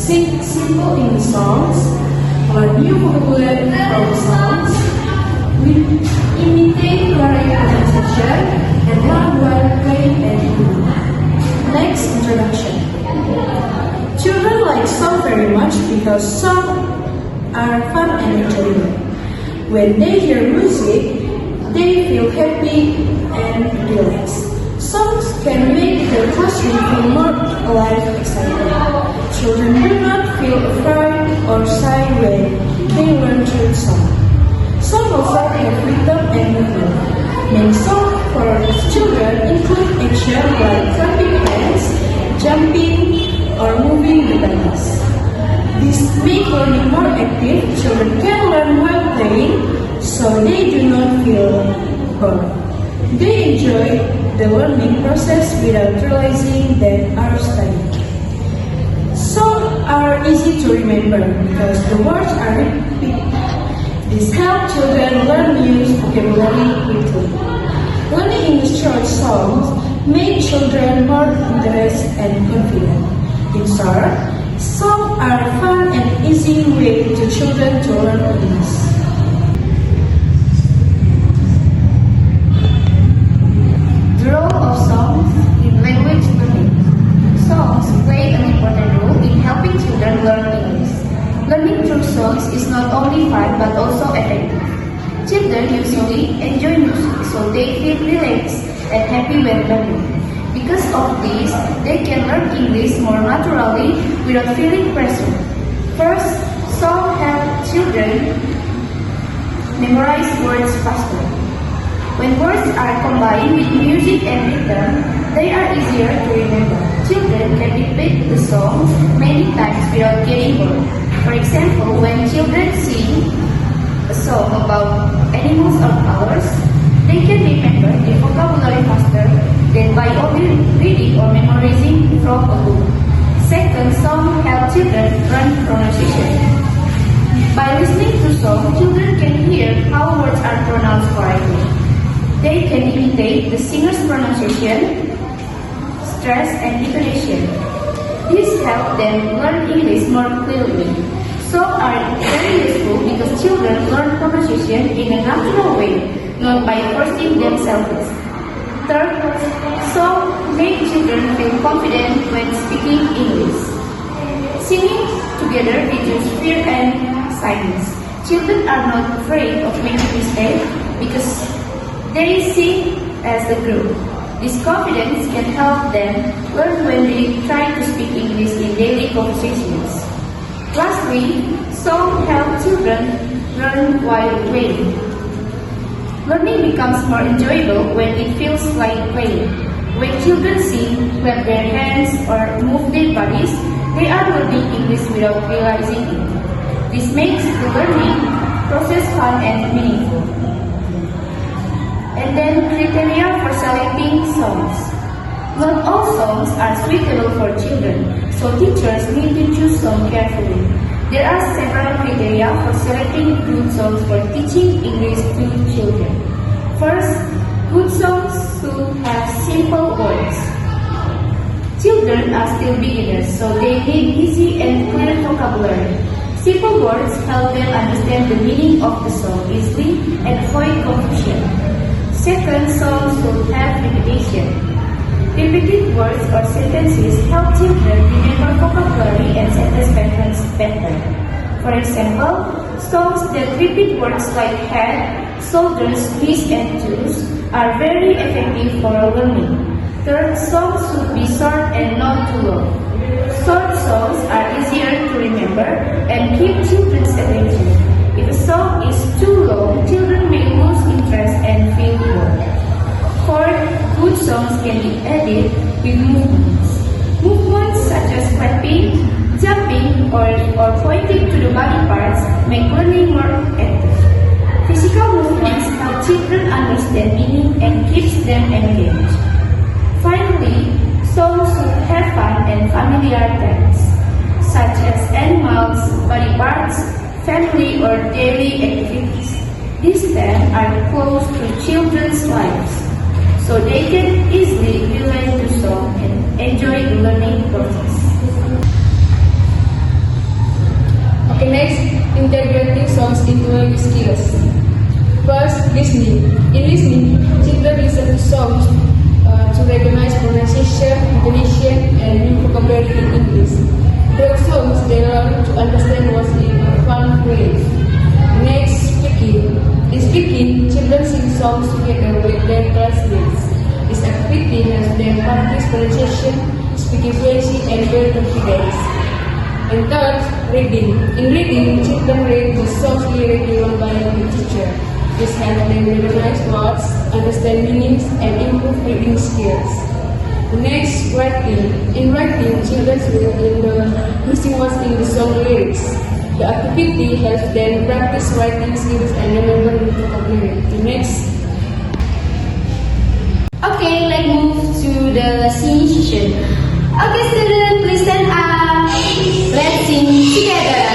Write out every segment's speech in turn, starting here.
sing simple English songs, learn new vocabulary from songs, imitate correct pronunciation, and learn while playing and reading. Next, introduction. Children like songs very much because songs are fun and enjoyable. When they hear music, they feel happy and relaxed. Songs can make the classroom feel more alive and excited. Children do not feel afraid or shy when they learn through song. Songs also have rhythm and movement. Main songs for children include action like clapping hands, jumping, or moving the bodies. This makes learning more active. Children can learn while playing, so they do not feel bored. They enjoy the learning process without realizing they are studying. Songs are easy to remember because the words are repeated. This helps children learn new vocabulary quickly. Learning English through songs makes children more interested and confident. In short, songs are a fun and easy way to children to learn English. The role of songs in language learning. Songs play an important role in helping children learn English. Learning through songs is not only fun but also effective. Children usually enjoy music, so they feel relaxed and happy when learning. Because of this, they can learn English more naturally without feeling pressure. First, songs help children memorize words faster. When words are combined with music and rhythm, they are easier to remember. Children can repeat the song many times without getting bored. For example, when children sing a song about animals or flowers, they can remember the vocabulary faster than by only reading or memorizing from a book. Second, songs help children learn pronunciation. By listening to songs, children can hear how words are pronounced correctly. They can imitate the singer's pronunciation, stress, and intonation. This helps them learn English more clearly. Songs are very useful because children learn pronunciation in a natural way, not by forcing themselves. Third, songs make children feel confident when speaking English. Singing together reduces fear and shyness. Children are not afraid of making mistakes because they sing as a group. This confidence can help them learn when they try to speak English in daily conversations. Lastly, songs help children learn while playing. Learning becomes more enjoyable when it feels like playing. When children sing, clap their hands, or move their bodies, they are learning English without realizing it. This makes the learning process fun and meaningful. And then criteria for selecting songs. Not all songs are suitable for children, so teachers need to choose songs carefully. There are several criteria for selecting good songs for teaching English to children. First, good songs should have simple words. Children are still beginners, so they need easy and clear vocabulary. Simple words help them understand the meaning of the song easily and avoid confusion. Second, songs should have repetition. Repeated words or sentences help children remember vocabulary and sentence patterns better. For example, songs that repeat words like head, shoulders, knees, and toes are very effective for learning. Third, songs should be short and not too long. Short songs are easier to remember and keep children's attention. If a song is too long, children may lose interest and feel bored. Fourth, good songs can be added with movements. Movements such as clapping, jumping, or pointing to the body parts make learning more active. Physical movements help children understand meaning and keeps them engaged. Finally, songs should have fun and familiar themes, such as animals, body parts, family, or daily activities. These themes are close to children's lives, so they can easily relate to song and enjoy the learning process. and new vocabulary in English. Through songs, they learn to understand what's in a fun way. Next, speaking. In speaking, children sing songs together with their classmates. This activity helps them practice pronunciation, speaking fluency, and build confidence. And third, reading. In reading, children read the songs lyrics given by the teacher. This helps them recognize words, understand meanings, and improve reading skills. Next, writing. In writing, children fill in the missing words in the song lyrics. The activity helps them practice writing skills and remember the vocabulary. Next. Okay, let's move to the singing session. Okay, students, please stand up. Let's sing together.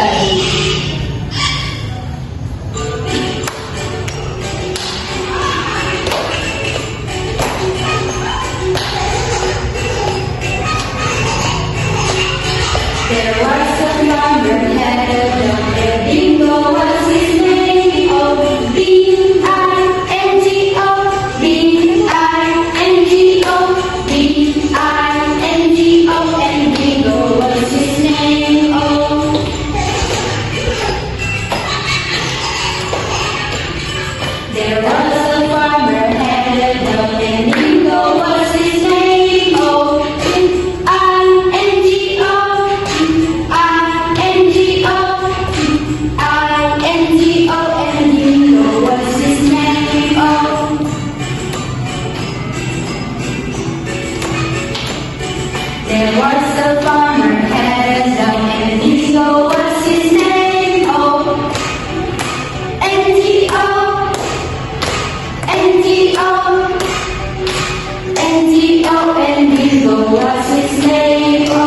There was a farmer had a dog, and Bingo was his name. Oh, B-I-N-G-O, B-I-N-G-O, B-I-N-G-O, and Bingo was his name. Oh, there was a farmer had a dog, and Bingo was his name. Oh, B-I-N-G-O. I-N-G-O, I-N-G-O, and Bingo was his name. Oh, there was a farmer had a dog, and Bingo was his name. Oh, N-G-O, N-G-O, N-G-O, and Bingo was his name. Oh.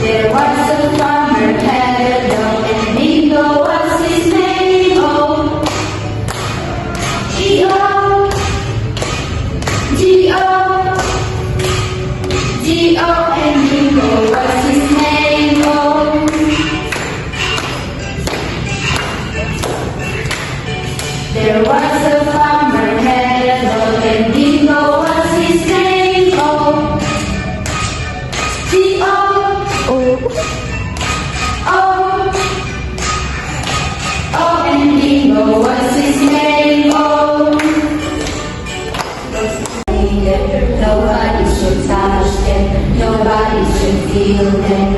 There was a farmer had a dog, and Bingo was his name. Oh, G-O, G-O, G-O, and Bingo was his name. Oh, there was a farmer had a dog, and Bingo was his name. Oh, G-O. Oh, and Bingo was his name. Oh, nobody should touch them. Nobody should feel them.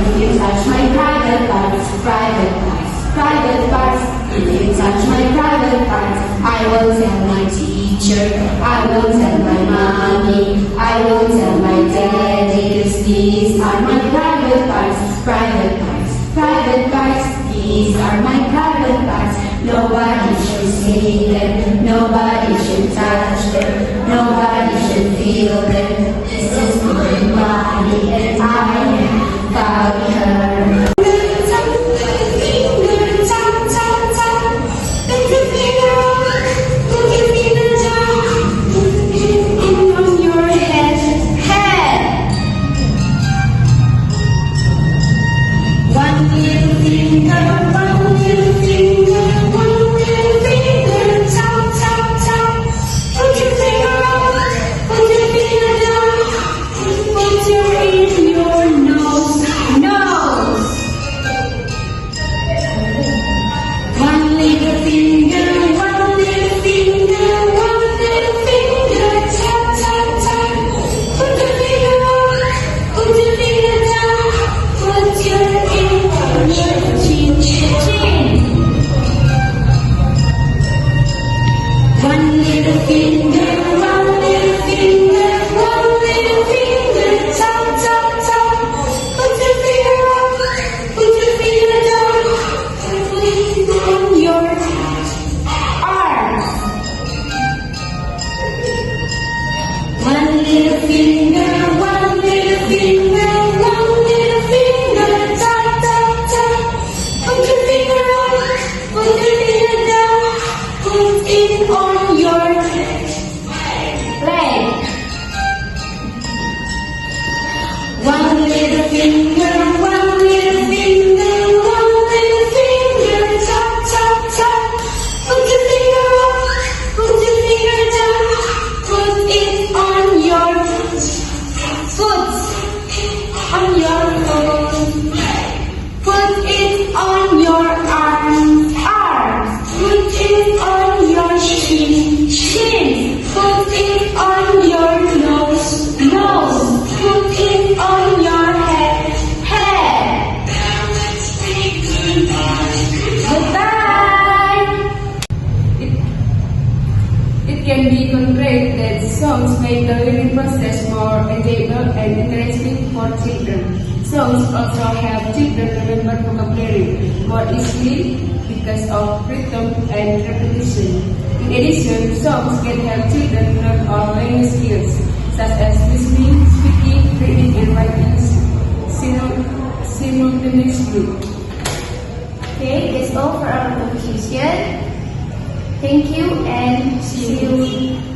If you touch my private parts, private parts, private parts. If you touch my private parts, I will tell my teacher. I will tell my mommy. I will tell my daddy. 'Cause these are my private parts, private parts, private parts. These are my private parts. Nobody should see them. Nobody should touch them. Nobody should feel them. This is my body and I am about her. Put your ear in your can be concluded that songs make the learning process more enjoyable and interesting for children. Songs also help children remember vocabulary more easily because of rhythm and repetition. In addition, songs can help children learn all language skills such as listening, speaking, reading, and writing simultaneously. Okay, that's all for our conversation. Thank you and see you